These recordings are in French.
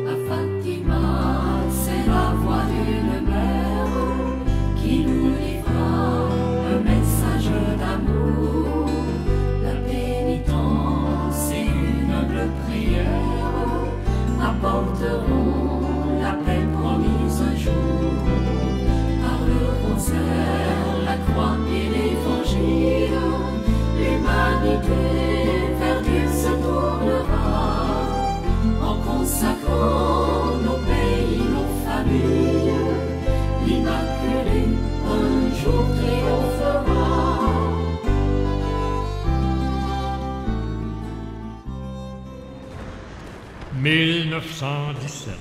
À Fatima, c'est la voix d'une mère qui nous livra un message d'amour. La pénitence et une humble prière apporteront la paix promise un jour. Par le rosaire, la croix et l'évangile, l'humanité vers Dieu se tournera, en consacrant nos pays, nos familles. L'Immaculée un jour triomphera. 1917.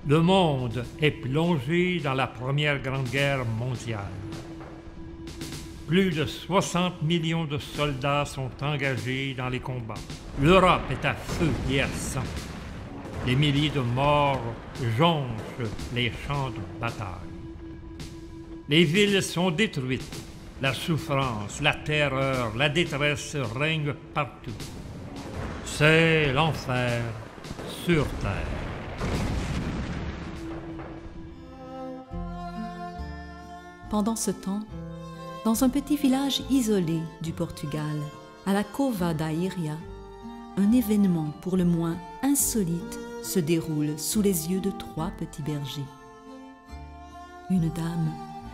Le monde est plongé dans la Première Grande Guerre mondiale. Plus de 60 millions de soldats sont engagés dans les combats. L'Europe est à feu et à sang. Des milliers de morts jonchent les champs de bataille. Les villes sont détruites. La souffrance, la terreur, la détresse règnent partout. C'est l'enfer sur terre. Pendant ce temps, dans un petit village isolé du Portugal, à la Cova da Iria, un événement pour le moins insolite se déroule sous les yeux de 3 petits bergers. Une dame,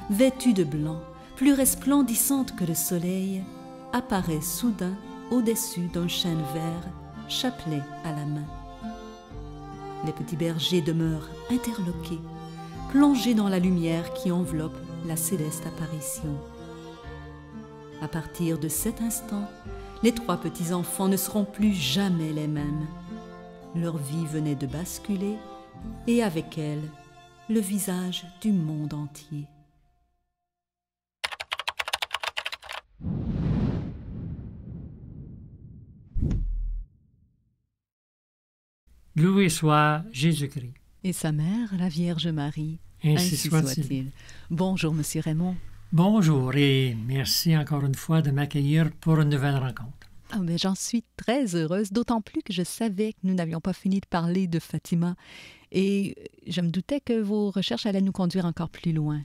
vêtue de blanc, plus resplendissante que le soleil, apparaît soudain au-dessus d'un chêne vert, chapelet à la main. Les petits bergers demeurent interloqués, plongés dans la lumière qui enveloppe la céleste apparition. À partir de cet instant, les 3 petits-enfants ne seront plus jamais les mêmes. Leur vie venait de basculer, et avec elle, le visage du monde entier. Loué soit Jésus-Christ. Et sa mère, la Vierge Marie, Ainsi soit-il. Bonjour, Monsieur Raymond. Bonjour et merci encore une fois de m'accueillir pour une nouvelle rencontre. Ah, mais j'en suis très heureuse, d'autant plus que je savais que nous n'avions pas fini de parler de Fatima. Et je me doutais que vos recherches allaient nous conduire encore plus loin.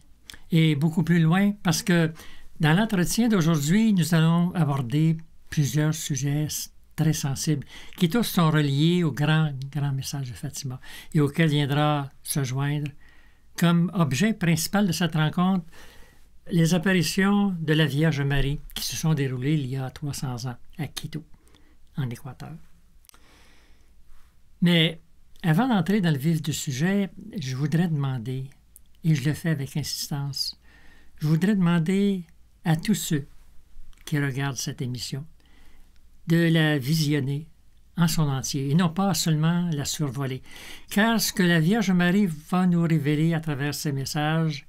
Et beaucoup plus loin, parce que dans l'entretien d'aujourd'hui, nous allons aborder plusieurs sujets très sensibles, qui tous sont reliés au grand message de Fatima et auquel viendra se joindre comme objet principal de cette rencontre les apparitions de la Vierge Marie qui se sont déroulées il y a 300 ans à Quito, en Équateur. Mais avant d'entrer dans le vif du sujet, je voudrais demander, et je le fais avec insistance, je voudrais demander à tous ceux qui regardent cette émission de la visionner en son entier et non pas seulement la survoler. Car ce que la Vierge Marie va nous révéler à travers ses messages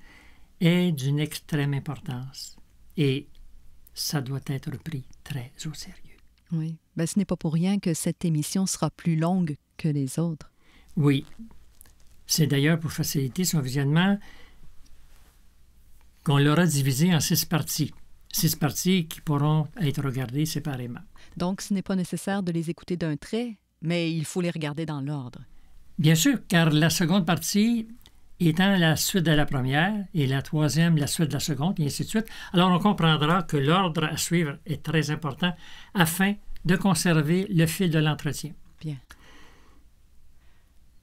est d'une extrême importance et ça doit être pris très au sérieux. Oui, ben, ce n'est pas pour rien que cette émission sera plus longue que les autres. Oui, c'est d'ailleurs pour faciliter son visionnement qu'on l'aura divisé en 6 parties. 6 parties qui pourront être regardées séparément. Donc, ce n'est pas nécessaire de les écouter d'un trait, mais il faut les regarder dans l'ordre. Bien sûr, car la seconde partie étant la suite de la première et la troisième la suite de la seconde, et ainsi de suite, alors on comprendra que l'ordre à suivre est très important afin de conserver le fil de l'entretien. Bien.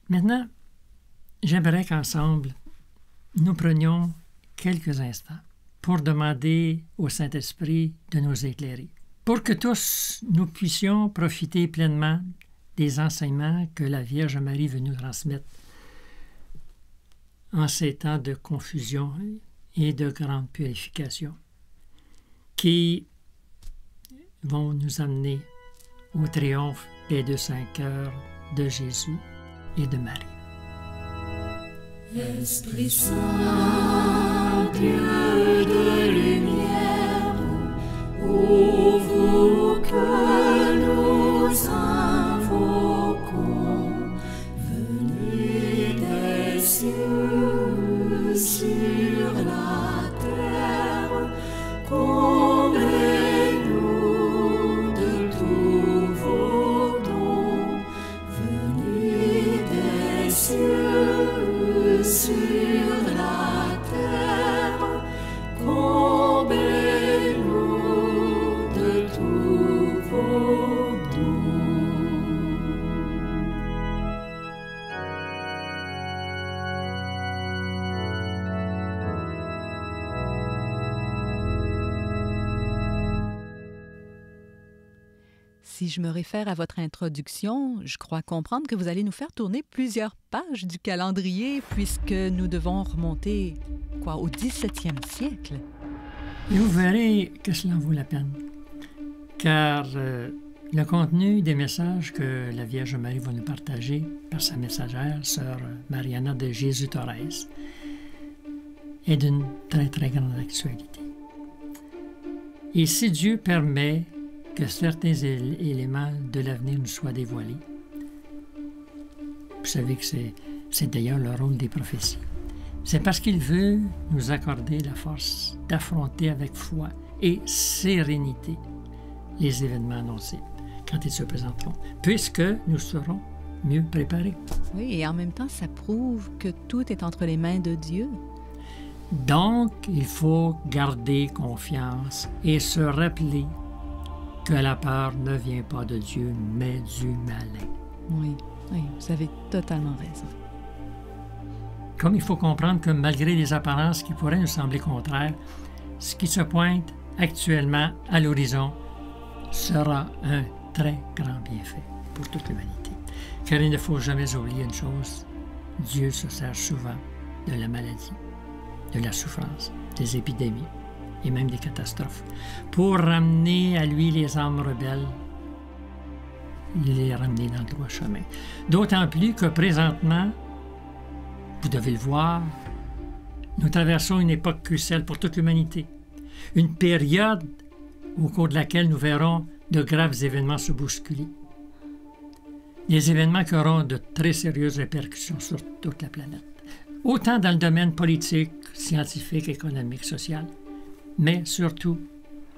Maintenant, j'aimerais qu'ensemble, nous prenions quelques instants pour demander au Saint-Esprit de nous éclairer, pour que tous nous puissions profiter pleinement des enseignements que la Vierge Marie veut nous transmettre en ces temps de confusion et de grande purification, qui vont nous amener au triomphe des 2 saints cœurs de Jésus et de Marie. Esprit Saint, Dieu de lumière, ô vous que nous invoquons, venez des cieux sur la terre, comblez-nous de tous vos dons, venez si je me réfère à votre introduction, je crois comprendre que vous allez nous faire tourner plusieurs pages du calendrier puisque nous devons remonter, au 17e siècle. Et vous verrez que cela en vaut la peine. Car le contenu des messages que la Vierge Marie va nous partager par sa messagère, sœur Mariana de Jésus Torres, est d'une très, très grande actualité. Et si Dieu permet que certains éléments de l'avenir nous soient dévoilés, vous savez que c'est d'ailleurs le rôle des prophéties, c'est parce qu'il veut nous accorder la force d'affronter avec foi et sérénité les événements annoncés quand ils se présenteront, puisque nous serons mieux préparés. Oui, et en même temps, ça prouve que tout est entre les mains de Dieu. Donc, il faut garder confiance et se rappeler que la peur ne vient pas de Dieu, mais du malin. Oui, vous avez totalement raison. Comme il faut comprendre que malgré les apparences qui pourraient nous sembler contraires, ce qui se pointe actuellement à l'horizon sera un très grand bienfait pour toute l'humanité. Car il ne faut jamais oublier une chose, Dieu se sert souvent de la maladie, de la souffrance, des épidémies et même des catastrophes pour ramener à lui les âmes rebelles, les ramener dans le droit chemin. D'autant plus que présentement, vous devez le voir, nous traversons une époque cruciale pour toute l'humanité. Une période au cours de laquelle nous verrons de graves événements se bousculer. Des événements qui auront de très sérieuses répercussions sur toute la planète. Autant dans le domaine politique, scientifique, économique, social, mais surtout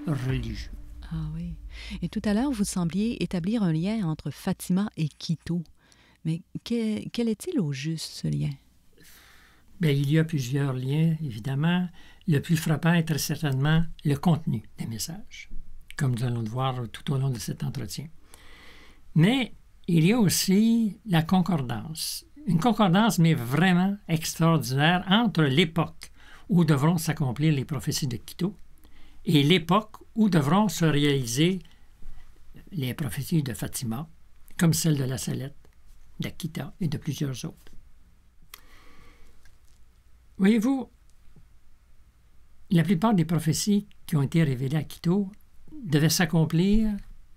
religieux. Ah oui. Et tout à l'heure, vous sembliez établir un lien entre Fatima et Quito. Mais quel est-il au juste, ce lien? Bien, il y a plusieurs liens, évidemment. Le plus frappant est très certainement le contenu des messages, comme nous allons le voir tout au long de cet entretien. Mais il y a aussi la concordance. Une concordance, mais vraiment extraordinaire, entre l'époque où devront s'accomplir les prophéties de Quito et l'époque où devront se réaliser les prophéties de Fatima, comme celle de la Salette, d'Akita et de plusieurs autres. Voyez-vous, la plupart des prophéties qui ont été révélées à Quito devaient s'accomplir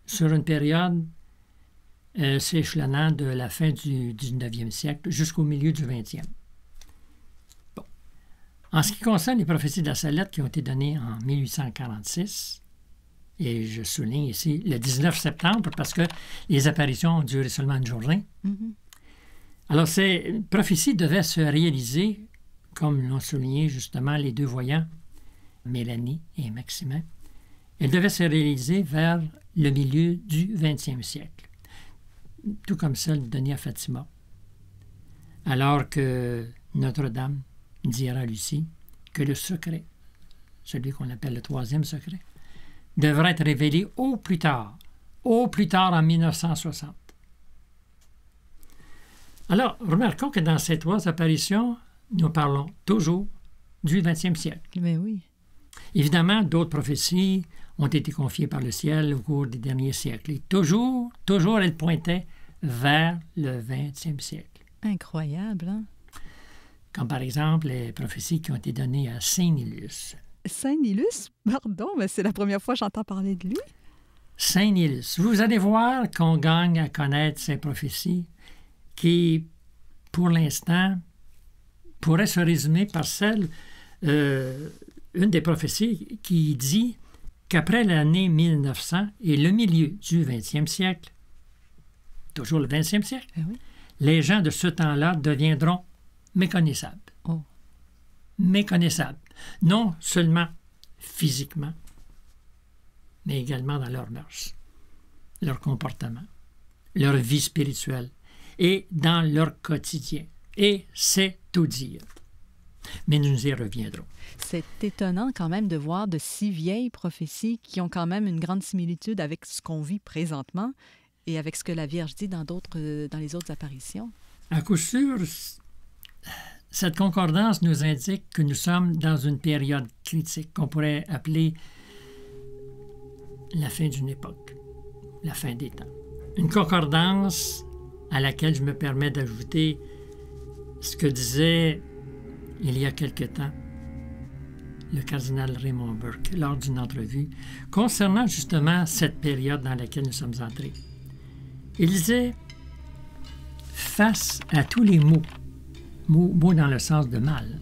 sur une période s'échelonnant de la fin du 19e siècle jusqu'au milieu du 20e. Bon. En ce qui concerne les prophéties de la Salette qui ont été données en 1846, et je souligne ici le 19 septembre parce que les apparitions ont duré seulement une journée. Mm-hmm. Alors, ces prophéties devaient se réaliser, comme l'ont souligné justement les deux voyants, Mélanie et Maximin. Elles devaient se réaliser vers le milieu du 20e siècle, tout comme celle donnée à Fatima. Alors que Notre-Dame dira à Lucie que le secret, celui qu'on appelle le troisième secret, devrait être révélé au plus tard en 1960. Alors, remarquons que dans ces trois apparitions, nous parlons toujours du 20e siècle. Mais oui. Évidemment, d'autres prophéties ont été confiées par le ciel au cours des derniers siècles. Et toujours, elles pointaient vers le 20e siècle. Incroyable, hein? Comme par exemple les prophéties qui ont été données à Saint Nilus. Saint Nilus? Pardon, mais c'est la première fois que j'entends parler de lui. Saint Nilus. Vous allez voir qu'on gagne à connaître ces prophéties qui, pour l'instant, pourraient se résumer par celle, une des prophéties qui dit qu'après l'année 1900 et le milieu du 20e siècle, toujours le 20e siècle, oui, les gens de ce temps-là deviendront méconnaissables. Oh. Méconnaissables. Non seulement physiquement, mais également dans leurs mœurs, leur comportement, leur vie spirituelle et dans leur quotidien. Et c'est tout dire. Mais nous y reviendrons. C'est étonnant quand même de voir de si vieilles prophéties qui ont quand même une grande similitude avec ce qu'on vit présentement et avec ce que la Vierge dit dans les autres apparitions. À coup sûr, cette concordance nous indique que nous sommes dans une période critique qu'on pourrait appeler la fin d'une époque. la fin des temps. Une concordance à laquelle je me permets d'ajouter ce que disait il y a quelque temps le cardinal Raymond Burke lors d'une entrevue concernant justement cette période dans laquelle nous sommes entrés. Il disait, face à tous les maux dans le sens de mal,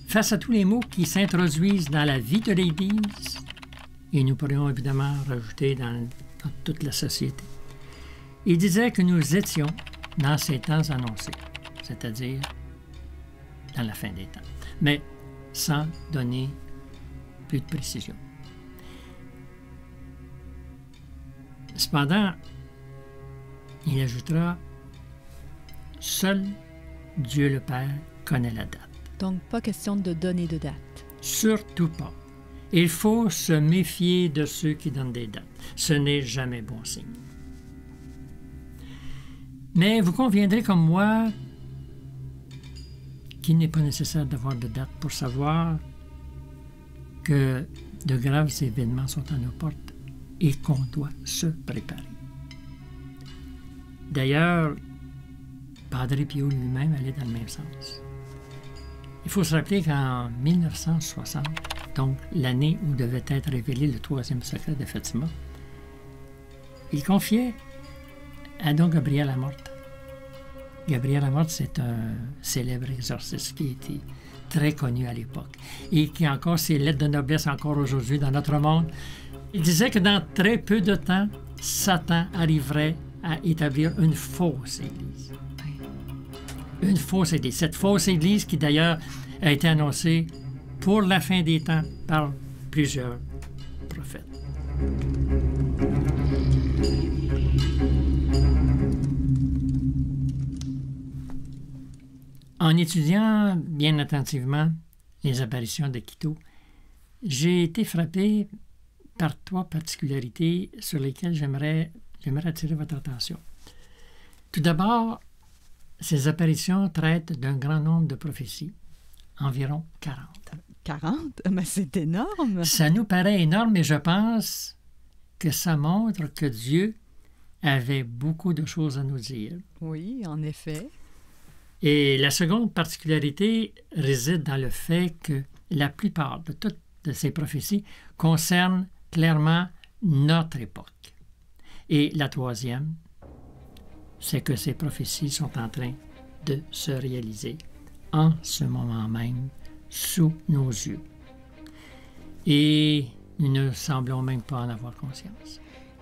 face à tous les maux qui s'introduisent dans la vie de l'Église, et nous pourrions évidemment rajouter dans toute la société, il disait que nous étions dans ces temps annoncés, c'est-à-dire dans la fin des temps, mais sans donner plus de précision. Cependant, il ajoutera « Seul Dieu le Père connaît la date. » Donc, pas question de donner de date. Surtout pas. Il faut se méfier de ceux qui donnent des dates. Ce n'est jamais bon signe. Mais vous conviendrez comme moi qu'il n'est pas nécessaire d'avoir de date pour savoir que de graves événements sont à nos portes et qu'on doit se préparer. D'ailleurs, Padre Pio lui-même allait dans le même sens. Il faut se rappeler qu'en 1960, donc l'année où devait être révélé le troisième secret de Fatima, il confiait à Don Gabriel Amorth. Gabriel Amorth, c'est un célèbre exorciste qui était très connu à l'époque et qui a encore ses lettres de noblesse encore aujourd'hui dans notre monde. Il disait que dans très peu de temps, Satan arriverait à établir une fausse Église. Une fausse Église. Cette fausse Église qui d'ailleurs a été annoncée pour la fin des temps par plusieurs prophètes. En étudiant bien attentivement les apparitions de Quito, j'ai été frappé par 3 particularités sur lesquelles j'aimerais attirer votre attention. Tout d'abord, ces apparitions traitent d'un grand nombre de prophéties, environ 40. 40? Mais c'est énorme! Ça nous paraît énorme, mais je pense que ça montre que Dieu avait beaucoup de choses à nous dire. Oui, en effet. Et la seconde particularité réside dans le fait que la plupart de toutes ces prophéties concernent clairement notre époque. Et la troisième, c'est que ces prophéties sont en train de se réaliser en ce moment même sous nos yeux. Et nous ne semblons même pas en avoir conscience.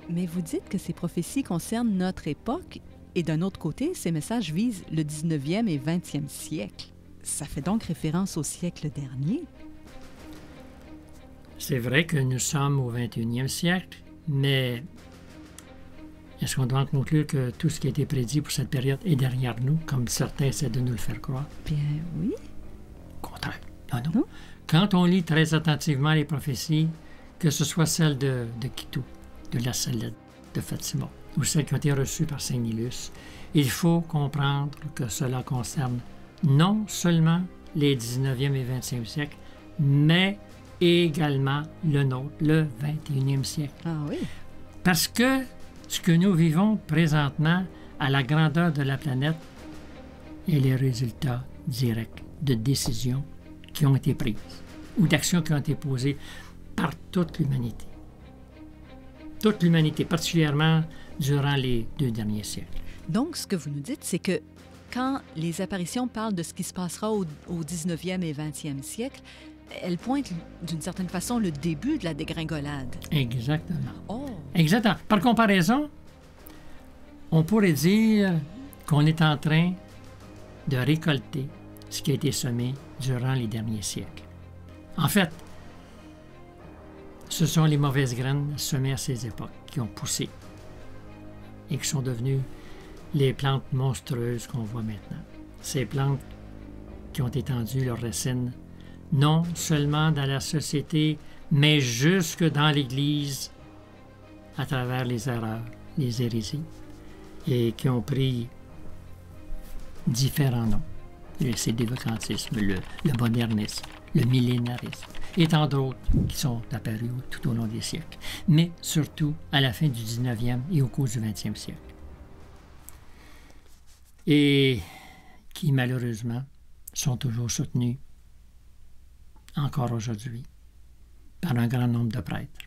Mais vous dites que ces prophéties concernent notre époque et d'un autre côté, ces messages visent le 19e et 20e siècle. Ça fait donc référence au siècle dernier. C'est vrai que nous sommes au 21e siècle, mais est-ce qu'on doit en conclure que tout ce qui a été prédit pour cette période est derrière nous, comme certains essaient de nous le faire croire? Bien, oui. Au contraire. Non. Quand on lit très attentivement les prophéties, que ce soit celles de Quito, de la Salette, de Fatima, ou celles qui ont été reçues par Saint Nilus, il faut comprendre que cela concerne non seulement les 19e et 20e siècles, mais également le nôtre, le 21e siècle. Ah oui? Parce que ce que nous vivons présentement à la grandeur de la planète est les résultats directs de décisions qui ont été prises ou d'actions qui ont été posées par toute l'humanité. Toute l'humanité, particulièrement durant les 2 derniers siècles. Donc, ce que vous nous dites, c'est que quand les apparitions parlent de ce qui se passera au 19e et 20e siècle, elles pointent d'une certaine façon le début de la dégringolade. Exactement. Oh! Exactement. Par comparaison, on pourrait dire qu'on est en train de récolter ce qui a été semé durant les derniers siècles. En fait, ce sont les mauvaises graines semées à ces époques qui ont poussé et qui sont devenues les plantes monstrueuses qu'on voit maintenant. Ces plantes qui ont étendu leurs racines non seulement dans la société, mais jusque dans l'Église à travers les erreurs, les hérésies, et qui ont pris différents noms. le sédévacantisme, le modernisme, le millénarisme, et tant d'autres qui sont apparus tout au long des siècles, mais surtout à la fin du 19e et au cours du 20e siècle. Et qui, malheureusement, sont toujours soutenus, encore aujourd'hui, par un grand nombre de prêtres,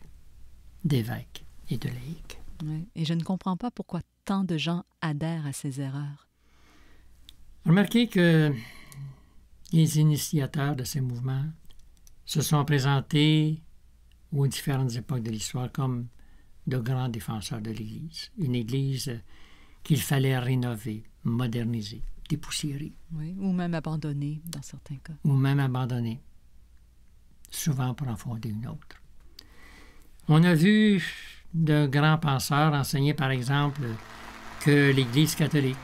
d'évêques et de laïcs. Oui. Et je ne comprends pas pourquoi tant de gens adhèrent à ces erreurs. Remarquez que les initiateurs de ces mouvements se sont présentés aux différentes époques de l'histoire comme de grands défenseurs de l'Église. Une Église qu'il fallait rénover, moderniser, dépoussiérer. Oui, ou même abandonner dans certains cas. Ou même abandonner, souvent pour en fonder une autre. On a vu de grands penseurs enseigner, par exemple, que l'Église catholique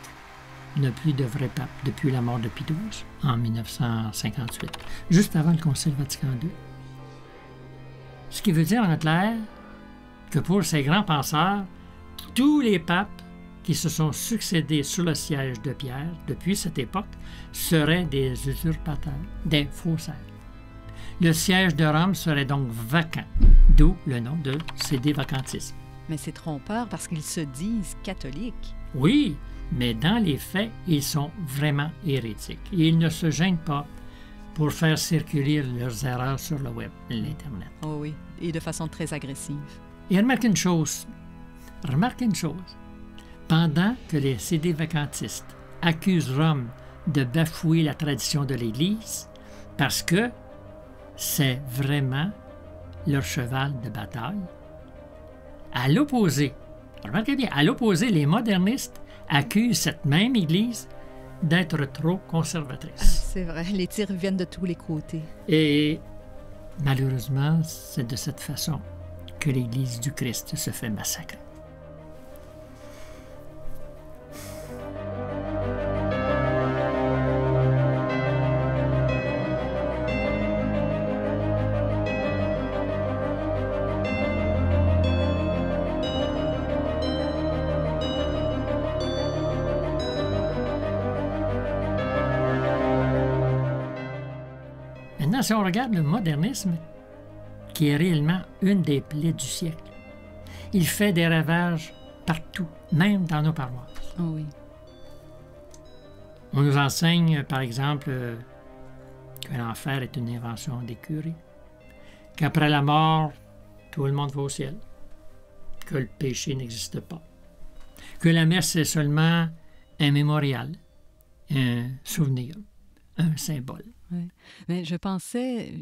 n'a plus de vrai pape depuis la mort de Pie XII en 1958, juste avant le Concile Vatican II. Ce qui veut dire en clair que pour ces grands penseurs, tous les papes qui se sont succédés sur le siège de Pierre depuis cette époque seraient des usurpateurs, des faussaires. Le siège de Rome serait donc vacant, d'où le nom de sédévacantisme. Mais c'est trompeur parce qu'ils se disent catholiques. Oui, mais dans les faits, ils sont vraiment hérétiques. Et ils ne se gênent pas pour faire circuler leurs erreurs sur le web, l'Internet. Oh oui, et de façon très agressive. Et remarquez une chose. Pendant que les sédévacantistes accusent Rome de bafouer la tradition de l'Église, parce que c'est vraiment leur cheval de bataille, à l'opposé, remarquez bien, à l'opposé, les modernistes accusent cette même Église d'être trop conservatrice. C'est vrai, les tirs viennent de tous les côtés. Et malheureusement, c'est de cette façon que l'Église du Christ se fait massacrer. Maintenant, si on regarde le modernisme, qui est réellement une des plaies du siècle, il fait des ravages partout, même dans nos paroisses. Oh oui. On nous enseigne, par exemple, que l'enfer est une invention des curés, qu'après la mort, tout le monde va au ciel, que le péché n'existe pas, que la messe est seulement un mémorial, un souvenir, un symbole. Oui. Mais je pensais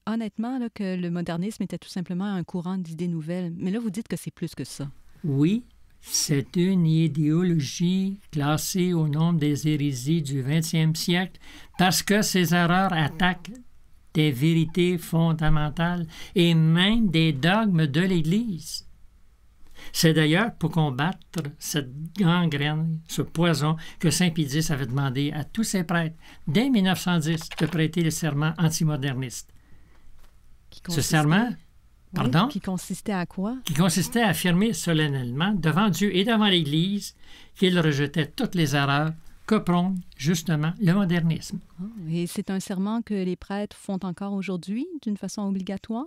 honnêtement là, que le modernisme était tout simplement un courant d'idées nouvelles. Mais là, vous dites que c'est plus que ça. Oui, c'est une idéologie classée au nombre des hérésies du 20e siècle parce que ces erreurs attaquent des vérités fondamentales et même des dogmes de l'Église. C'est d'ailleurs pour combattre cette gangrène, ce poison, que Saint Pie X avait demandé à tous ses prêtres, dès 1910, de prêter le serment antimoderniste. Ce serment, pardon? Qui consistait à quoi? Qui consistait à affirmer solennellement, devant Dieu et devant l'Église, qu'il rejetait toutes les erreurs que prône justement le modernisme. Et c'est un serment que les prêtres font encore aujourd'hui, d'une façon obligatoire?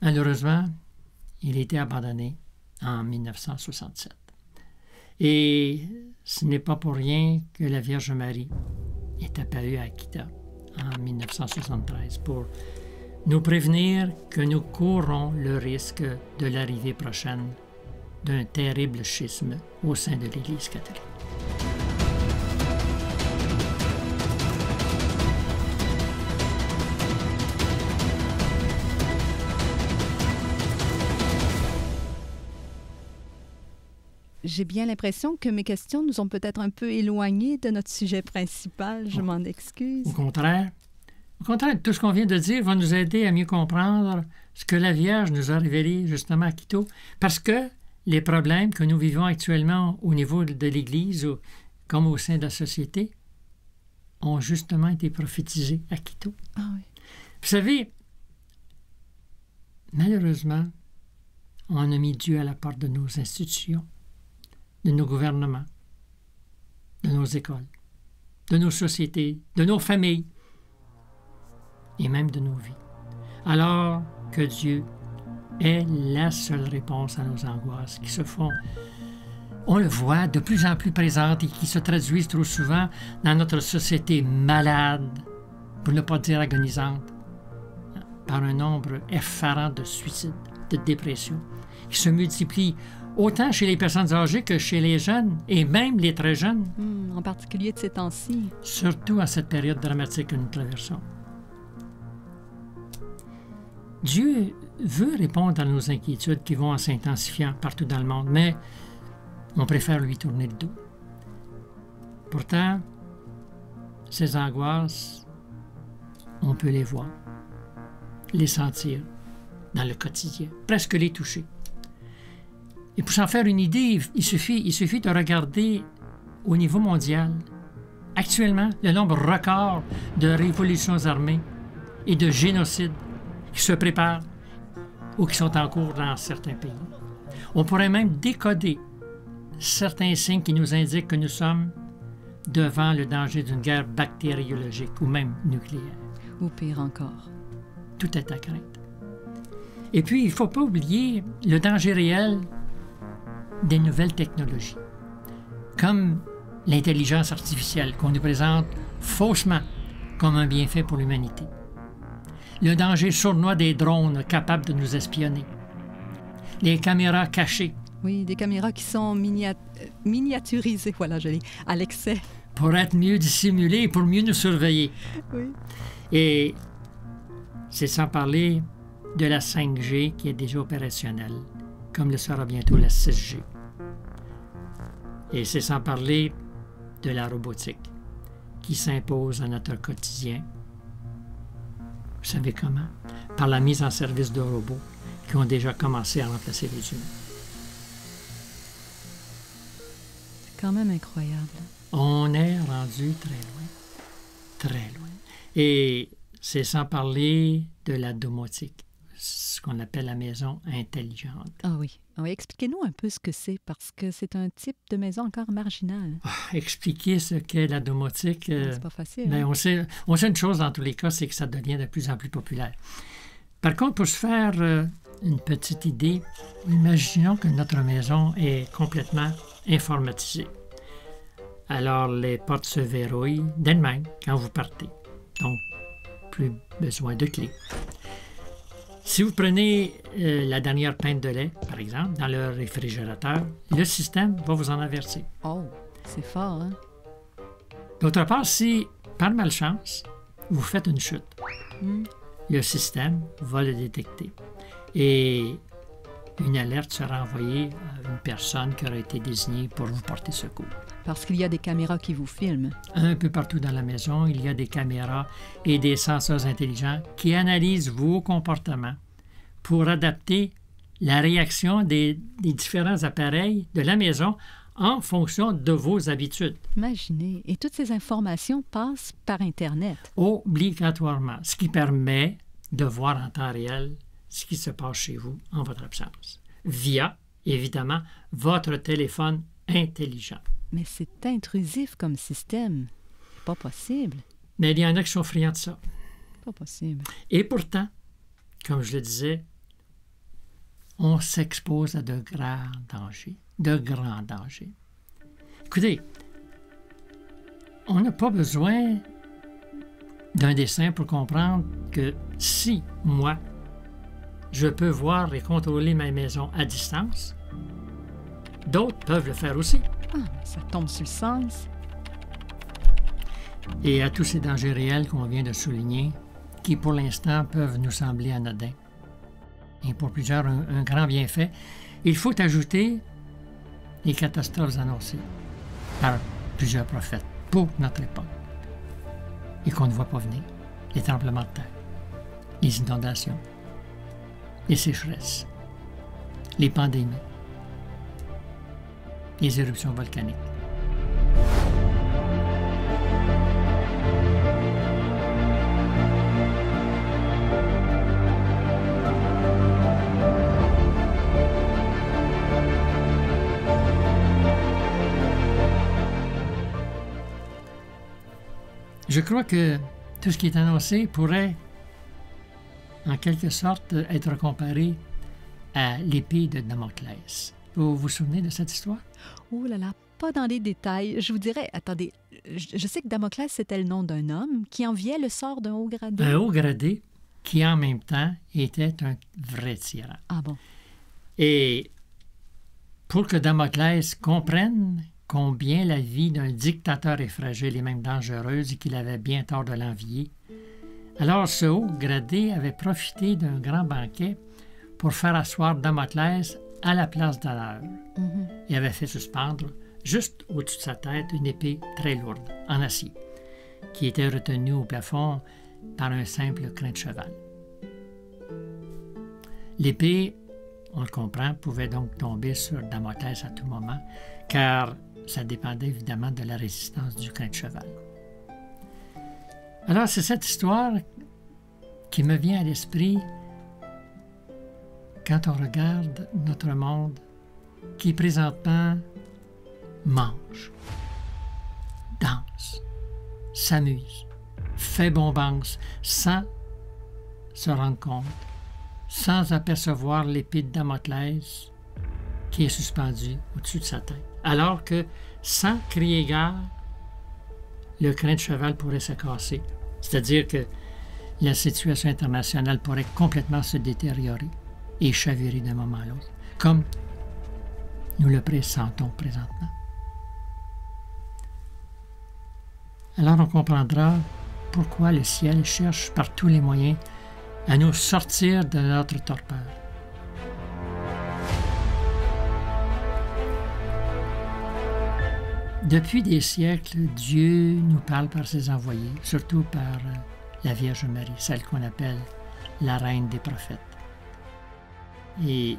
Malheureusement, il a été abandonné en 1967. Et ce n'est pas pour rien que la Vierge Marie est apparue à Akita en 1973 pour nous prévenir que nous courons le risque de l'arrivée prochaine d'un terrible schisme au sein de l'Église catholique. J'ai bien l'impression que mes questions nous ont peut-être un peu éloignés de notre sujet principal. Je m'en excuse. Au contraire, tout ce qu'on vient de dire va nous aider à mieux comprendre ce que la Vierge nous a révélé justement à Quito, parce que les problèmes que nous vivons actuellement au niveau de l'Église, comme au sein de la société, ont justement été prophétisés à Quito. Ah oui. Vous savez, malheureusement, on a mis Dieu à la porte de nos institutions, de nos gouvernements, de nos écoles, de nos sociétés, de nos familles et même de nos vies. Alors que Dieu est la seule réponse à nos angoisses qui se font, on le voit, de plus en plus présentes et qui se traduisent trop souvent dans notre société malade, pour ne pas dire agonisante, par un nombre effarant de suicides, de dépressions, qui se multiplient autant chez les personnes âgées que chez les jeunes, et même les très jeunes. En particulier de ces temps-ci. Surtout à cette période dramatique que nous traversons. Dieu veut répondre à nos inquiétudes qui vont en s'intensifiant partout dans le monde, mais on préfère lui tourner le dos. Pourtant, ces angoisses, on peut les voir, les sentir dans le quotidien, presque les toucher. Et pour s'en faire une idée, il suffit de regarder au niveau mondial. Actuellement, le nombre record de révolutions armées et de génocides qui se préparent ou qui sont en cours dans certains pays. On pourrait même décoder certains signes qui nous indiquent que nous sommes devant le danger d'une guerre bactériologique ou même nucléaire. Ou pire encore. Tout est à craindre. Et puis, il ne faut pas oublier le danger réel des nouvelles technologies, comme l'intelligence artificielle qu'on nous présente faussement comme un bienfait pour l'humanité. Le danger sournois des drones capables de nous espionner. Les caméras cachées. Oui, des caméras qui sont miniaturisées, voilà, je l'ai, à l'excès. Pour être mieux dissimulées et pour mieux nous surveiller. Oui. Et c'est sans parler de la 5G qui est déjà opérationnelle, comme le sera bientôt la 6G. Et c'est sans parler de la robotique qui s'impose dans notre quotidien. Vous savez comment? Par la mise en service de robots qui ont déjà commencé à remplacer les humains. C'est quand même incroyable. On est rendu très loin. Très loin. Et c'est sans parler de la domotique, ce qu'on appelle la maison intelligente. Ah oui. Ah oui. Expliquez-nous un peu ce que c'est, parce que c'est un type de maison encore marginal. Expliquer ce qu'est la domotique... c'est pas facile. Mais hein? on sait une chose dans tous les cas, c'est que ça devient de plus en plus populaire. Par contre, pour se faire une petite idée, imaginons que notre maison est complètement informatisée. Alors, les portes se verrouillent d'elles-mêmes quand vous partez. Donc, plus besoin de clés. Si vous prenez la dernière pinte de lait, par exemple, dans le réfrigérateur, le système va vous en avertir. Oh, c'est fort, hein? D'autre part, si, par malchance, vous faites une chute, le système va le détecter. Et une alerte sera envoyée à une personne qui aura été désignée pour vous porter secours. Parce qu'il y a des caméras qui vous filment. Un peu partout dans la maison, il y a des caméras et des senseurs intelligents qui analysent vos comportements pour adapter la réaction des différents appareils de la maison en fonction de vos habitudes. Imaginez. Et toutes ces informations passent par Internet. Obligatoirement, ce qui permet de voir en temps réel ce qui se passe chez vous en votre absence, via, évidemment, votre téléphone intelligent. Mais c'est intrusif comme système. Pas possible. Mais il y en a qui sont friands de ça. Pas possible. Et pourtant, comme je le disais, on s'expose à de grands dangers. De grands dangers. Écoutez, on n'a pas besoin d'un dessin pour comprendre que si, moi, je peux voir et contrôler ma maison à distance, d'autres peuvent le faire aussi. Ah, mais ça tombe sur le sens. Et à tous ces dangers réels qu'on vient de souligner, qui pour l'instant peuvent nous sembler anodins, et pour plusieurs un grand bienfait, il faut ajouter les catastrophes annoncées par plusieurs prophètes pour notre époque et qu'on ne voit pas venir. Les tremblements de terre, les inondations, les sécheresses, les pandémies, les éruptions volcaniques. Je crois que tout ce qui est annoncé pourrait, en quelque sorte, être comparé à l'épée de Damoclès. Vous vous souvenez de cette histoire? Oh là là, pas dans les détails. Je vous dirais, attendez, je sais que Damoclès, c'était le nom d'un homme qui enviait le sort d'un haut gradé. Un haut gradé qui, en même temps, était un vrai tyran. Ah bon? Et pour que Damoclès comprenne combien la vie d'un dictateur est fragile et même dangereuse et qu'il avait bien tort de l'envier, alors ce haut gradé avait profité d'un grand banquet pour faire asseoir Damoclès à la place d'honneur et avait fait suspendre juste au-dessus de sa tête une épée très lourde, en acier, qui était retenue au plafond par un simple crin de cheval. L'épée, on le comprend, pouvait donc tomber sur Damoclès à tout moment, car ça dépendait évidemment de la résistance du crin de cheval. Alors, c'est cette histoire qui me vient à l'esprit quand on regarde notre monde qui présentement mange, danse, s'amuse, fait bombance sans se rendre compte, sans apercevoir l'épée de Damoclès qui est suspendue au-dessus de sa tête. Alors que, sans crier gare, le crin de cheval pourrait se casser. C'est-à-dire que la situation internationale pourrait complètement se détériorer et chavirer d'un moment à l'autre, comme nous le pressentons présentement. Alors on comprendra pourquoi le ciel cherche par tous les moyens à nous sortir de notre torpeur. Depuis des siècles, Dieu nous parle par ses envoyés, surtout par la Vierge Marie, celle qu'on appelle la reine des prophètes. Et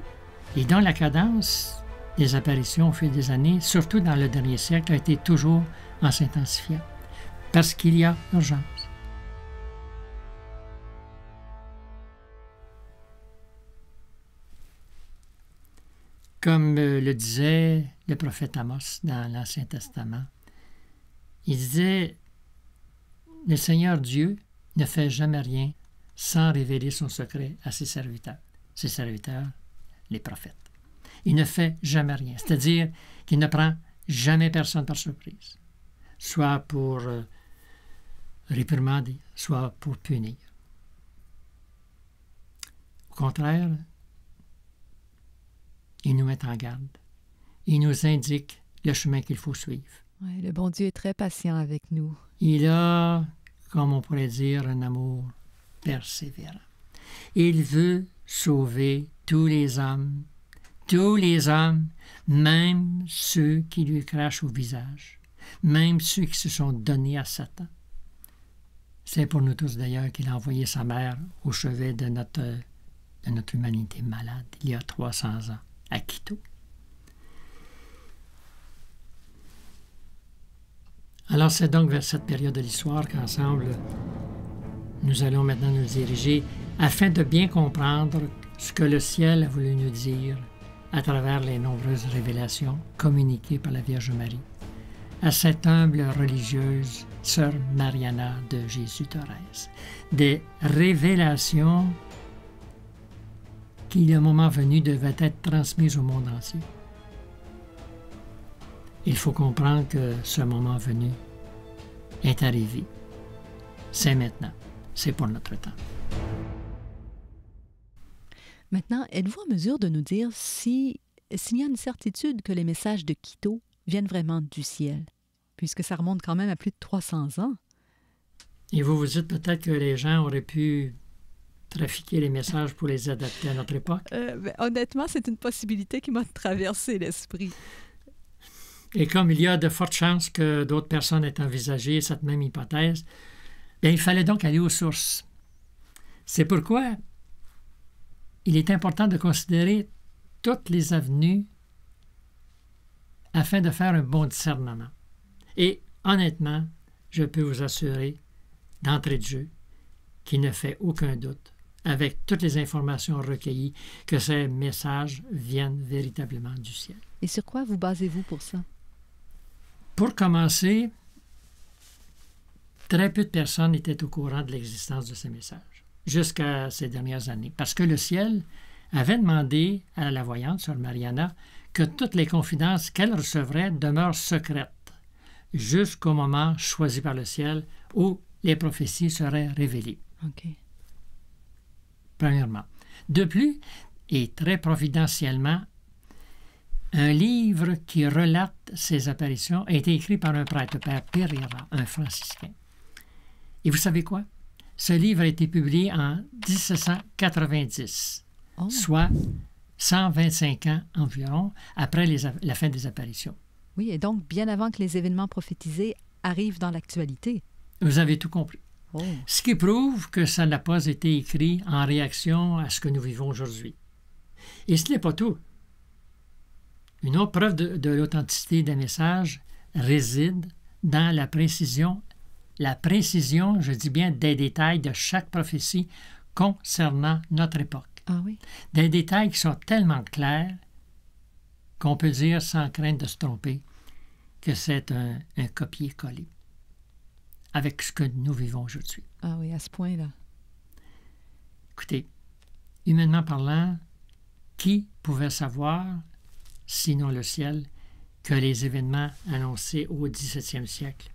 dont la cadence des apparitions au fil des années, surtout dans le dernier siècle, a été toujours en s'intensifiant, parce qu'il y a urgence. Comme le disait le prophète Amos dans l'Ancien Testament, il disait « Le Seigneur Dieu ne fait jamais rien sans révéler son secret à ses serviteurs, les prophètes. Il ne fait jamais rien, c'est-à-dire qu'il ne prend jamais personne par surprise, soit pour réprimander, soit pour punir. Au contraire, il nous met en garde. Il nous indique le chemin qu'il faut suivre. Ouais, le bon Dieu est très patient avec nous. Il a, comme on pourrait dire, un amour persévérant. Il veut sauver tous les hommes, même ceux qui lui crachent au visage, même ceux qui se sont donnés à Satan. C'est pour nous tous d'ailleurs qu'il a envoyé sa mère au chevet de notre humanité malade il y a 300 ans. À Quito. Alors c'est donc vers cette période de l'histoire qu'ensemble, nous allons maintenant nous diriger afin de bien comprendre ce que le ciel a voulu nous dire à travers les nombreuses révélations communiquées par la Vierge Marie à cette humble religieuse, Sœur Mariana de Jésus-Thorez. Des révélations qui, le moment venu, devait être transmise au monde entier. Il faut comprendre que ce moment venu est arrivé. C'est maintenant. C'est pour notre temps. Maintenant, êtes-vous en mesure de nous dire s'il y a une certitude que les messages de Quito viennent vraiment du ciel, puisque ça remonte quand même à plus de 300 ans? Et vous vous dites peut-être que les gens auraient pu trafiquer les messages pour les adapter à notre époque? Honnêtement, c'est une possibilité qui m'a traversé l'esprit. Et comme il y a de fortes chances que d'autres personnes aient envisagé cette même hypothèse, bien, il fallait donc aller aux sources. C'est pourquoi il est important de considérer toutes les avenues afin de faire un bon discernement. Et honnêtement, je peux vous assurer, d'entrée de jeu, qu'il ne fait aucun doute, avec toutes les informations recueillies, que ces messages viennent véritablement du ciel. Et sur quoi vous basez-vous pour ça? Pour commencer, très peu de personnes étaient au courant de l'existence de ces messages, jusqu'à ces dernières années, parce que le ciel avait demandé à la voyante, Sœur Mariana, que toutes les confidences qu'elle recevrait demeurent secrètes, jusqu'au moment choisi par le ciel où les prophéties seraient révélées. OK. Premièrement. De plus, et très providentiellement, un livre qui relate ces apparitions a été écrit par un prêtre, Père Pereira, un franciscain. Et vous savez quoi? Ce livre a été publié en 1790, soit 125 ans environ après la fin des apparitions. Oui, et donc bien avant que les événements prophétisés arrivent dans l'actualité. Vous avez tout compris. Oh. Ce qui prouve que ça n'a pas été écrit en réaction à ce que nous vivons aujourd'hui. Et ce n'est pas tout. Une autre preuve de l'authenticité des messages réside dans la précision, je dis bien, des détails de chaque prophétie concernant notre époque. Ah oui? Des détails qui sont tellement clairs qu'on peut dire, sans crainte de se tromper, que c'est un copier-coller avec ce que nous vivons aujourd'hui. Ah oui, à ce point-là. Écoutez, humainement parlant, qui pouvait savoir, sinon le ciel, que les événements annoncés au XVIIe siècle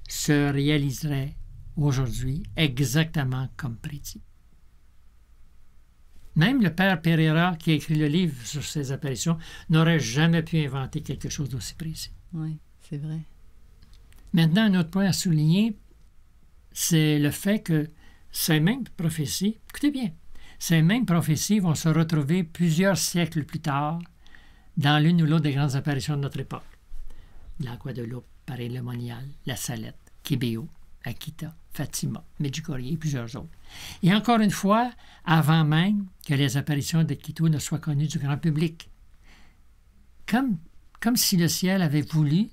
se réaliseraient aujourd'hui exactement comme prédit? Même le père Pereira, qui a écrit le livre sur ces apparitions, n'aurait jamais pu inventer quelque chose d'aussi précis. Oui, c'est vrai. Maintenant, un autre point à souligner, c'est le fait que ces mêmes prophéties, écoutez bien, ces mêmes prophéties vont se retrouver plusieurs siècles plus tard dans l'une ou l'autre des grandes apparitions de notre époque. La Guadeloupe, Paris-le-Monial, La Salette, Kébéo, Akita, Fatima, Medjugorje et plusieurs autres. Et encore une fois, avant même que les apparitions de Quito ne soient connues du grand public. Comme si le ciel avait voulu,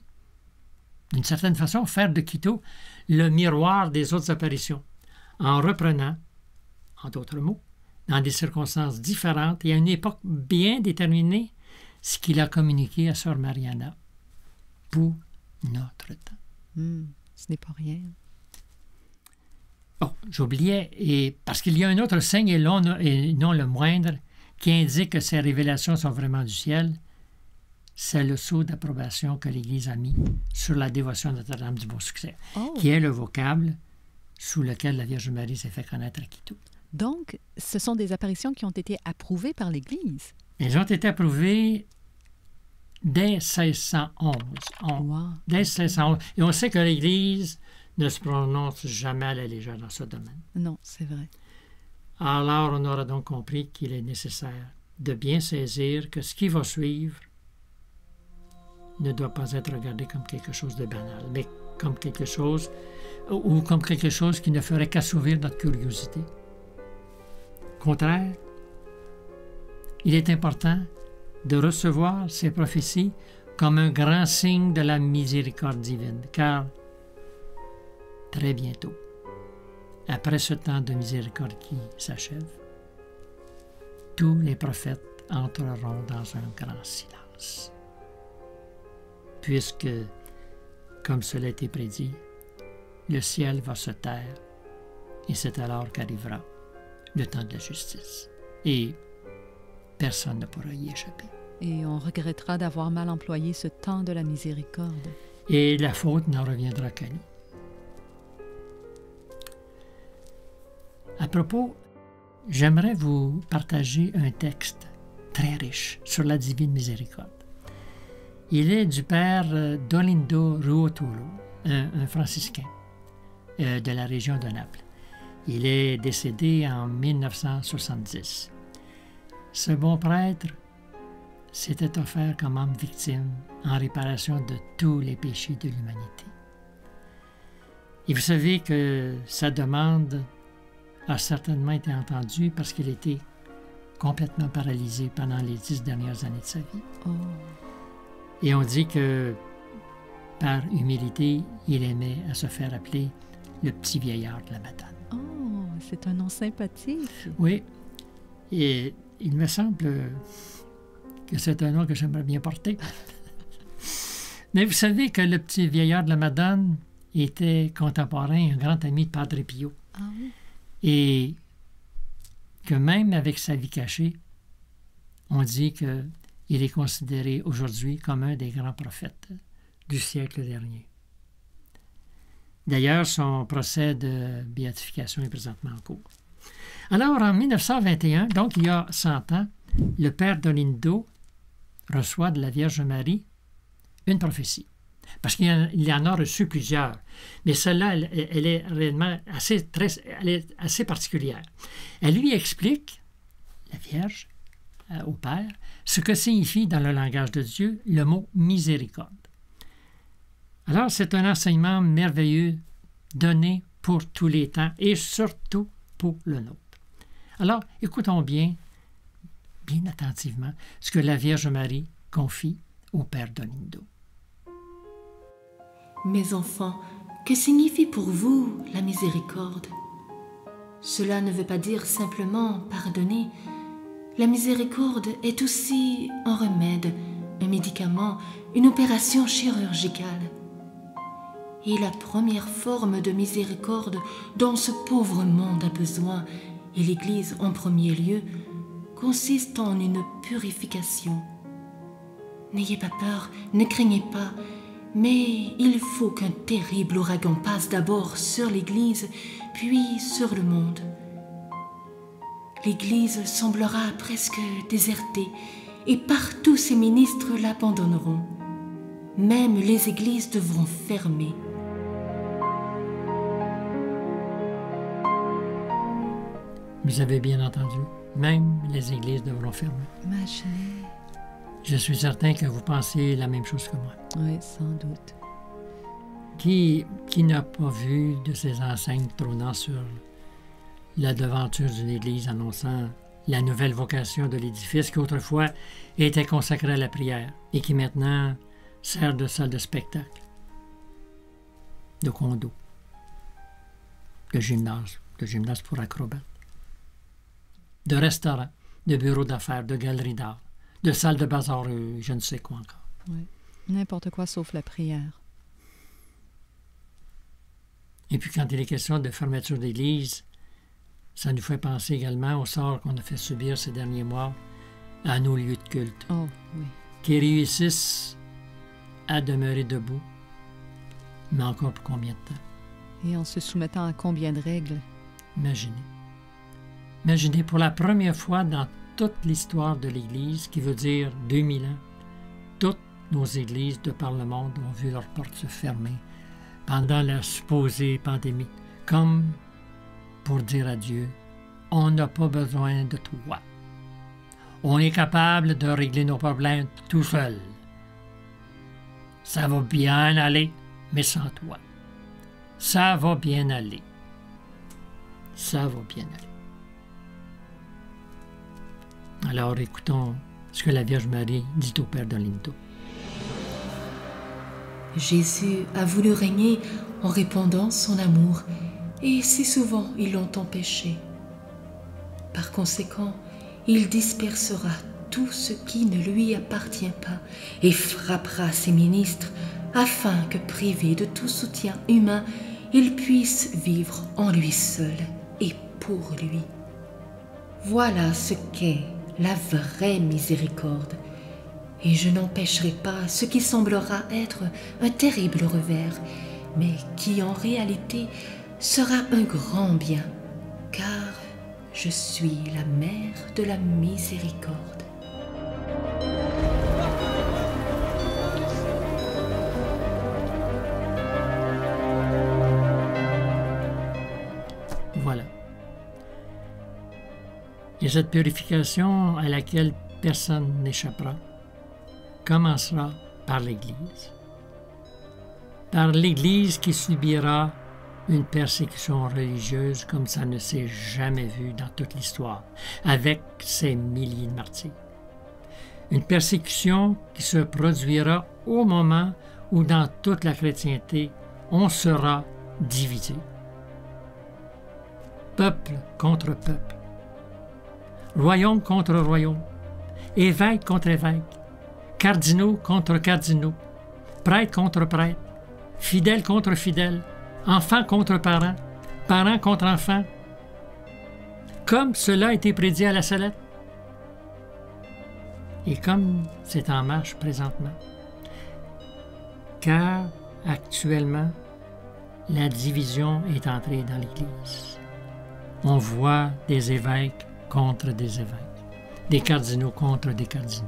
d'une certaine façon, faire de Quito le miroir des autres apparitions, en reprenant, en d'autres mots, dans des circonstances différentes et à une époque bien déterminée, ce qu'il a communiqué à Sœur Mariana pour notre temps. Ce n'est pas rien. Oh, j'oubliais, et parce qu'il y a un autre signe, et non le moindre, qui indique que ces révélations sont vraiment du ciel, c'est le sceau d'approbation que l'Église a mis sur la dévotion de Notre-Dame du Bon Succès, qui est le vocable sous lequel la Vierge Marie s'est fait connaître à Quito. Donc, ce sont des apparitions qui ont été approuvées par l'Église. Elles ont été approuvées dès 1611. Wow. Dès 1611. Et on sait que l'Église ne se prononce jamais à la légère dans ce domaine. Non, c'est vrai. Alors, on aura donc compris qu'il est nécessaire de bien saisir que ce qui va suivre ne doit pas être regardé comme quelque chose de banal, mais comme quelque chose, ou comme quelque chose qui ne ferait qu'assouvir notre curiosité. Au contraire, il est important de recevoir ces prophéties comme un grand signe de la miséricorde divine, car très bientôt, après ce temps de miséricorde qui s'achève, tous les prophètes entreront dans un grand silence. Puisque, comme cela a été prédit, le ciel va se taire et c'est alors qu'arrivera le temps de la justice. Et personne ne pourra y échapper. Et on regrettera d'avoir mal employé ce temps de la miséricorde. Et la faute n'en reviendra qu'à nous. À propos, j'aimerais vous partager un texte très riche sur la divine miséricorde. Il est du père Dolindo Ruotolo, un franciscain de la région de Naples. Il est décédé en 1970. Ce bon prêtre s'était offert comme âme victime en réparation de tous les péchés de l'humanité. Et vous savez que sa demande a certainement été entendue parce qu'il était complètement paralysé pendant les 10 dernières années de sa vie. Oh. Et on dit que, par humilité, il aimait à se faire appeler le petit vieillard de la Madone. Oh, c'est un nom sympathique. Oui, et il me semble que c'est un nom que j'aimerais bien porter. Mais vous savez que le petit vieillard de la Madone était contemporain, un grand ami de Padre Pio. Ah oui. Et que même avec sa vie cachée, on dit qu'il est considéré aujourd'hui comme un des grands prophètes du siècle dernier. D'ailleurs, son procès de béatification est présentement en cours. Alors, en 1921, donc il y a 100 ans, le père Dolindo reçoit de la Vierge Marie une prophétie. Parce qu'il en a reçu plusieurs. Mais celle-là, elle est réellement assez particulière. Elle lui explique, la Vierge, au Père, ce que signifie dans le langage de Dieu le mot miséricorde. Alors, c'est un enseignement merveilleux donné pour tous les temps et surtout pour le nôtre. Alors, écoutons bien attentivement, ce que la Vierge Marie confie au Père Dolindo. Mes enfants, que signifie pour vous la miséricorde? Cela ne veut pas dire simplement pardonner. La miséricorde est aussi un remède, un médicament, une opération chirurgicale. Et la première forme de miséricorde dont ce pauvre monde a besoin, et l'Église en premier lieu, consiste en une purification. N'ayez pas peur, ne craignez pas, mais il faut qu'un terrible ouragan passe d'abord sur l'Église, puis sur le monde. L'Église semblera presque désertée, et partout ses ministres l'abandonneront. Même les églises devront fermer. Vous avez bien entendu, même les églises devront fermer. Imaginez. Je suis certain que vous pensez la même chose que moi. Oui, sans doute. Qui n'a pas vu de ces enseignes trônant sur la devanture d'une église annonçant la nouvelle vocation de l'édifice qui autrefois était consacré à la prière et qui maintenant sert de salle de spectacle, de condo, de gymnase pour acrobates, de restaurant, de bureau d'affaires, de galerie d'art, de salle de bazar, je ne sais quoi encore. Oui, n'importe quoi sauf la prière. Et puis quand il est question de fermeture d'église, ça nous fait penser également au sort qu'on a fait subir ces derniers mois à nos lieux de culte, Oh, oui. qui réussissent à demeurer debout, mais encore pour combien de temps? Et en se soumettant à combien de règles? Imaginez. Imaginez pour la première fois dans toute l'histoire de l'Église, qui veut dire 2000 ans, toutes nos églises de par le monde ont vu leurs portes se fermer pendant la supposée pandémie, comme pour dire à Dieu, on n'a pas besoin de toi. On est capable de régler nos problèmes tout seul. Ça va bien aller, mais sans toi. Ça va bien aller. Ça va bien aller. Alors écoutons ce que la Vierge Marie dit au Père Dolindo. Jésus a voulu régner en répandant son amour, et si souvent ils l'ont empêché. Par conséquent, il dispersera tout ce qui ne lui appartient pas et frappera ses ministres afin que, privé de tout soutien humain, il puisse vivre en lui seul et pour lui. Voilà ce qu'est la vraie miséricorde, et je n'empêcherai pas ce qui semblera être un terrible revers, mais qui en réalité sera un grand bien, car je suis la mère de la miséricorde. Voilà. Et cette purification à laquelle personne n'échappera commencera par l'Église. Par l'Église qui subira une persécution religieuse comme ça ne s'est jamais vu dans toute l'histoire, avec ses milliers de martyrs. Une persécution qui se produira au moment où dans toute la chrétienté, on sera divisé. Peuple contre peuple, royaume contre royaume, évêque contre évêque, cardinaux contre cardinaux, prêtre contre prêtre, fidèle contre fidèle, enfant contre parent, parent contre enfant, comme cela a été prédit à la Salette. Et comme c'est en marche présentement, car actuellement, la division est entrée dans l'Église. On voit des évêques contre des évêques, des cardinaux contre des cardinaux.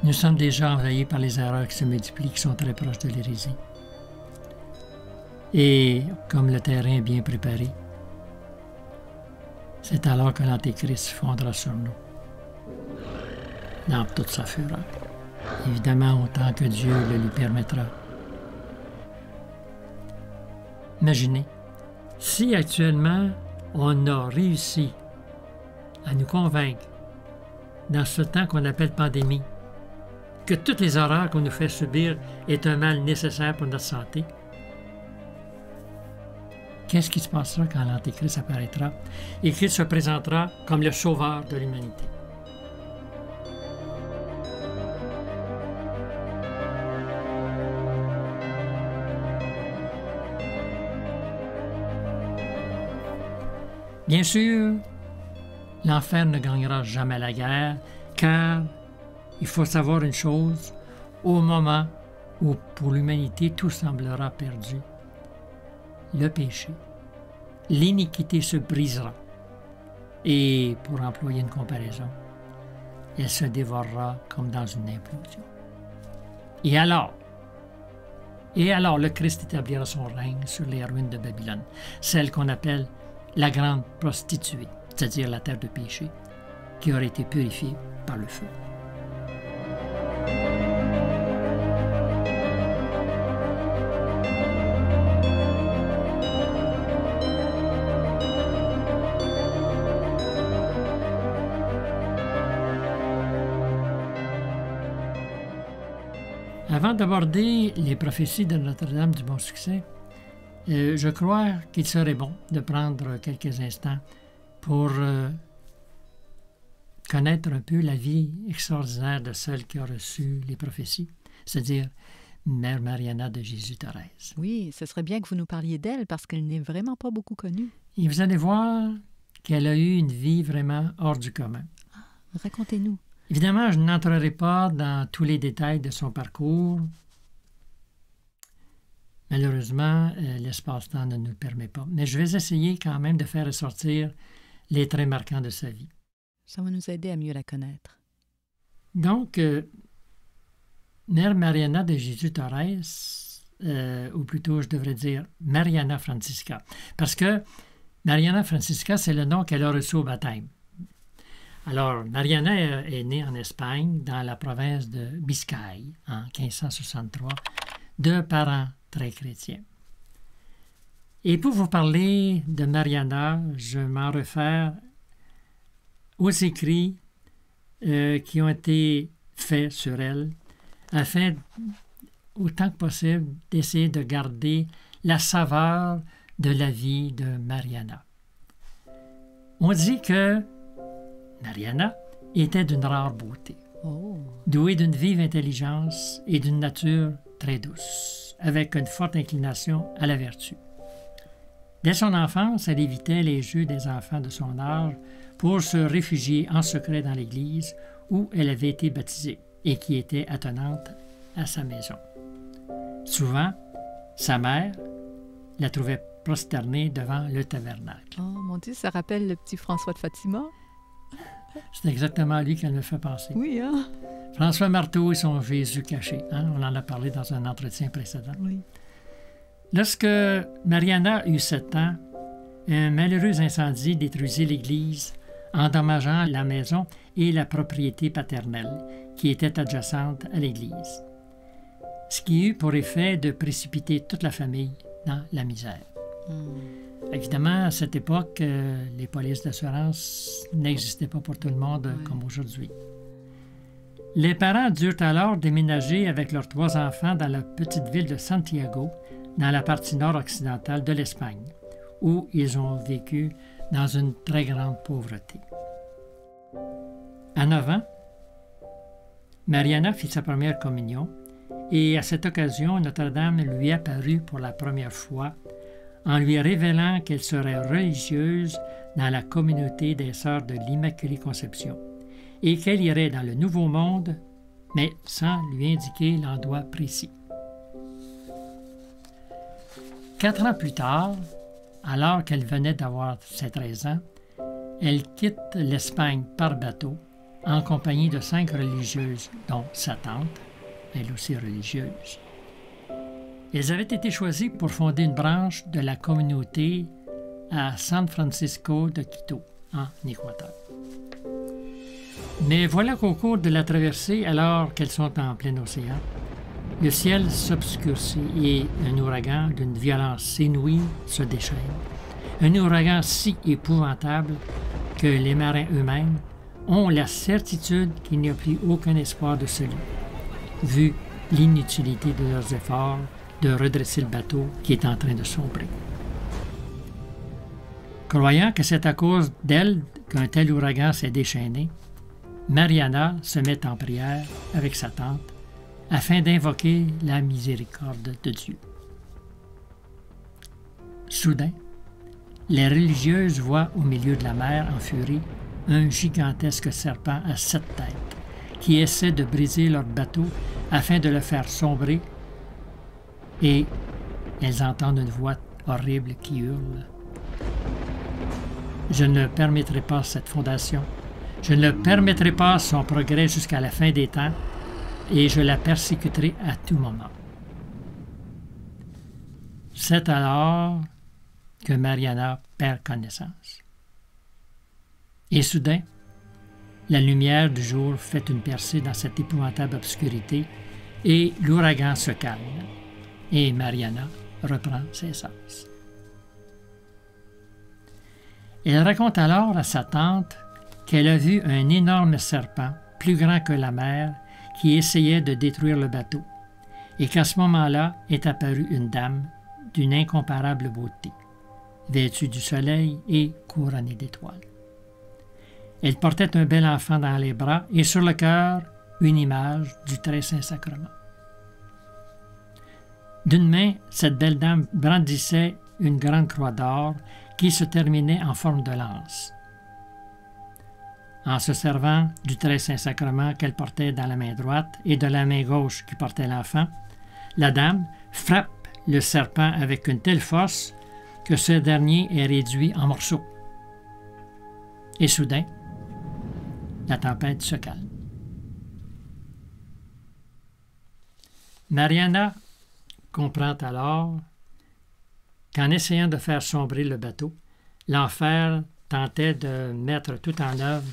Nous sommes déjà envahis par les erreurs qui se multiplient, qui sont très proches de l'hérésie. Et comme le terrain est bien préparé, c'est alors que l'Antéchrist fondra sur nous, dans toute sa fureur. Évidemment, autant que Dieu le lui permettra. Imaginez, si actuellement on a réussi à nous convaincre, dans ce temps qu'on appelle pandémie, que toutes les horreurs qu'on nous fait subir est un mal nécessaire pour notre santé, qu'est-ce qui se passera quand l'Antéchrist apparaîtra et qu'il se présentera comme le sauveur de l'humanité? Bien sûr, l'enfer ne gagnera jamais la guerre, car il faut savoir une chose, au moment où pour l'humanité tout semblera perdu, le péché, l'iniquité se brisera. Et pour employer une comparaison, elle se dévorera comme dans une implosion. Et alors, le Christ établira son règne sur les ruines de Babylone, celle qu'on appelle la grande prostituée, c'est-à-dire la terre de péché, qui aurait été purifiée par le feu. Avant d'aborder les prophéties de Notre-Dame du Bon Succès, je crois qu'il serait bon de prendre quelques instants pour connaître un peu la vie extraordinaire de celle qui a reçu les prophéties, c'est-à-dire Mère Mariana de Jésus-Thérèse. Oui, ce serait bien que vous nous parliez d'elle parce qu'elle n'est vraiment pas beaucoup connue. Et vous allez voir qu'elle a eu une vie vraiment hors du commun. Racontez-nous. Évidemment, je n'entrerai pas dans tous les détails de son parcours. Malheureusement, l'espace-temps ne nous le permet pas. Mais je vais essayer quand même de faire ressortir les traits marquants de sa vie. Ça va nous aider à mieux la connaître. Donc, Mère Mariana de Jésus-Thérèse, ou plutôt je devrais dire Mariana Francisca, parce que Mariana Francisca, c'est le nom qu'elle a reçu au baptême. Alors, Mariana est née en Espagne, dans la province de Biscaye, en 1563, de parents très chrétiens. Et pour vous parler de Mariana, je m'en réfère aux écrits qui ont été faits sur elle, afin, autant que possible, d'essayer de garder la saveur de la vie de Mariana. On dit que Mariana était d'une rare beauté, douée d'une vive intelligence et d'une nature très douce, avec une forte inclination à la vertu. Dès son enfance, elle évitait les jeux des enfants de son âge pour se réfugier en secret dans l'église où elle avait été baptisée et qui était attenante à sa maison. Souvent, sa mère la trouvait prosternée devant le tabernacle. Oh mon Dieu, ça rappelle le petit François de Fatima. C'est exactement à lui qu'elle me fait penser. Oui, hein? François Marteau et son Jésus caché. Hein? On en a parlé dans un entretien précédent. Oui. Lorsque Mariana eut 7 ans, un malheureux incendie détruisit l'église, endommageant la maison et la propriété paternelle, qui était adjacente à l'église, ce qui eut pour effet de précipiter toute la famille dans la misère. Évidemment, à cette époque, les polices d'assurance n'existaient pas pour tout le monde comme aujourd'hui. Les parents durent alors déménager avec leurs 3 enfants dans la petite ville de Santiago, dans la partie nord-occidentale de l'Espagne, où ils ont vécu dans une très grande pauvreté. À 9 ans, Mariana fit sa première communion Et à cette occasion, Notre-Dame lui apparut pour la première fois en lui révélant qu'elle serait religieuse dans la communauté des Sœurs de l'Immaculée Conception et qu'elle irait dans le Nouveau Monde, mais sans lui indiquer l'endroit précis. 4 ans plus tard, alors qu'elle venait d'avoir ses 13 ans, elle quitte l'Espagne par bateau en compagnie de 5 religieuses, dont sa tante, elle aussi religieuse. Elles avaient été choisies pour fonder une branche de la communauté à San Francisco de Quito, en Équateur. Mais voilà qu'au cours de la traversée, alors qu'elles sont en plein océan, le ciel s'obscurcit et un ouragan d'une violence inouïe se déchaîne. Un ouragan si épouvantable que les marins eux-mêmes ont la certitude qu'il n'y a plus aucun espoir de salut, vu l'inutilité de leurs efforts de redresser le bateau qui est en train de sombrer. Croyant que c'est à cause d'elle qu'un tel ouragan s'est déchaîné, Mariana se met en prière avec sa tante afin d'invoquer la miséricorde de Dieu. Soudain, les religieuses voient au milieu de la mer en furie un gigantesque serpent à 7 têtes qui essaie de briser leur bateau afin de le faire sombrer, et elles entendent une voix horrible qui hurle. « Je ne permettrai pas cette fondation. Je ne permettrai pas son progrès jusqu'à la fin des temps, et je la persécuterai à tout moment. » C'est alors que Mariana perd connaissance. Et soudain, la lumière du jour fait une percée dans cette épouvantable obscurité et l'ouragan se calme et Mariana reprend ses sens. Elle raconte alors à sa tante qu'elle a vu un énorme serpent, plus grand que la mer, qui essayait de détruire le bateau, et qu'à ce moment-là est apparue une dame d'une incomparable beauté, vêtue du soleil et couronnée d'étoiles. Elle portait un bel enfant dans les bras et sur le cœur une image du Très Saint-Sacrement. D'une main, cette belle dame brandissait une grande croix d'or qui se terminait en forme de lance. En se servant du Très Saint-Sacrement qu'elle portait dans la main droite et de la main gauche qui portait l'enfant, la dame frappe le serpent avec une telle force que ce dernier est réduit en morceaux. Et soudain, la tempête se calme. Mariana comprend alors qu'en essayant de faire sombrer le bateau, l'enfer tentait de mettre tout en œuvre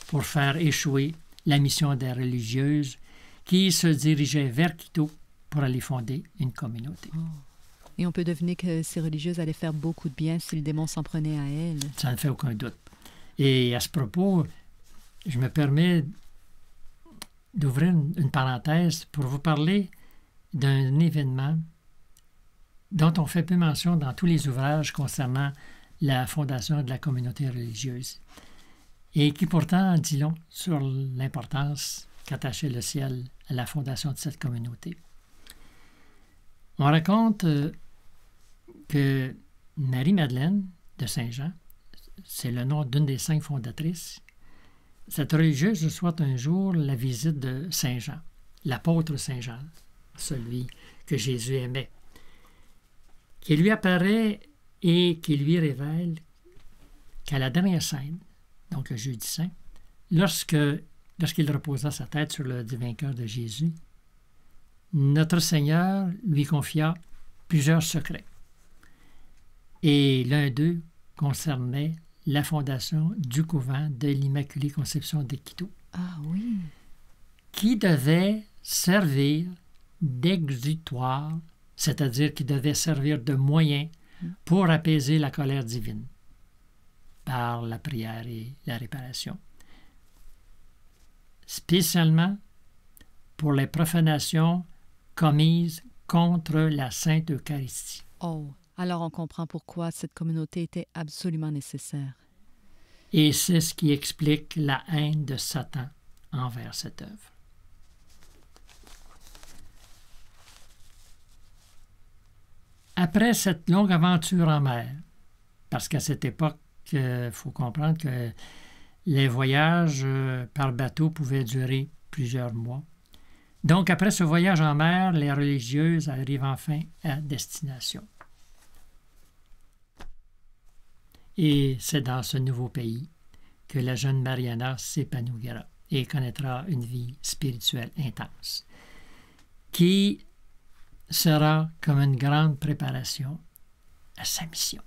pour faire échouer la mission des religieuses qui se dirigeaient vers Quito pour aller fonder une communauté. Oh. Et on peut deviner que ces religieuses allaient faire beaucoup de bien si le démon s'en prenait à elles. Ça ne fait aucun doute. Et à ce propos, je me permets d'ouvrir une parenthèse pour vous parler d'un événement dont on fait peu mention dans tous les ouvrages concernant la fondation de la communauté religieuse et qui pourtant dit long sur l'importance qu'attachait le ciel à la fondation de cette communauté. On raconte que Marie-Madeleine de Saint-Jean, c'est le nom d'une des 5 fondatrices, cette religieuse reçoit un jour la visite de Saint-Jean, l'apôtre Saint-Jean, celui que Jésus aimait, qui lui apparaît et qui lui révèle qu'à la dernière scène, donc le jeudi saint, lorsqu'il reposa sa tête sur le divin cœur de Jésus, notre Seigneur lui confia plusieurs secrets. Et l'un d'eux concernait la fondation du couvent de l'Immaculée Conception de Quito. Ah oui. Qui devait servir d'exutoire, c'est-à-dire qui devait servir de moyen pour apaiser la colère divine par la prière et la réparation. Spécialement pour les profanations commises contre la Sainte Eucharistie. Oh, alors on comprend pourquoi cette communauté était absolument nécessaire. Et c'est ce qui explique la haine de Satan envers cette œuvre. après cette longue aventure en mer, parce qu'à cette époque, il faut comprendre que les voyages par bateau pouvaient durer plusieurs mois. Donc, après ce voyage en mer, les religieuses arrivent enfin à destination. Et c'est dans ce nouveau pays que la jeune Mariana s'épanouira et connaîtra une vie spirituelle intense, qui sera comme une grande préparation à sa mission.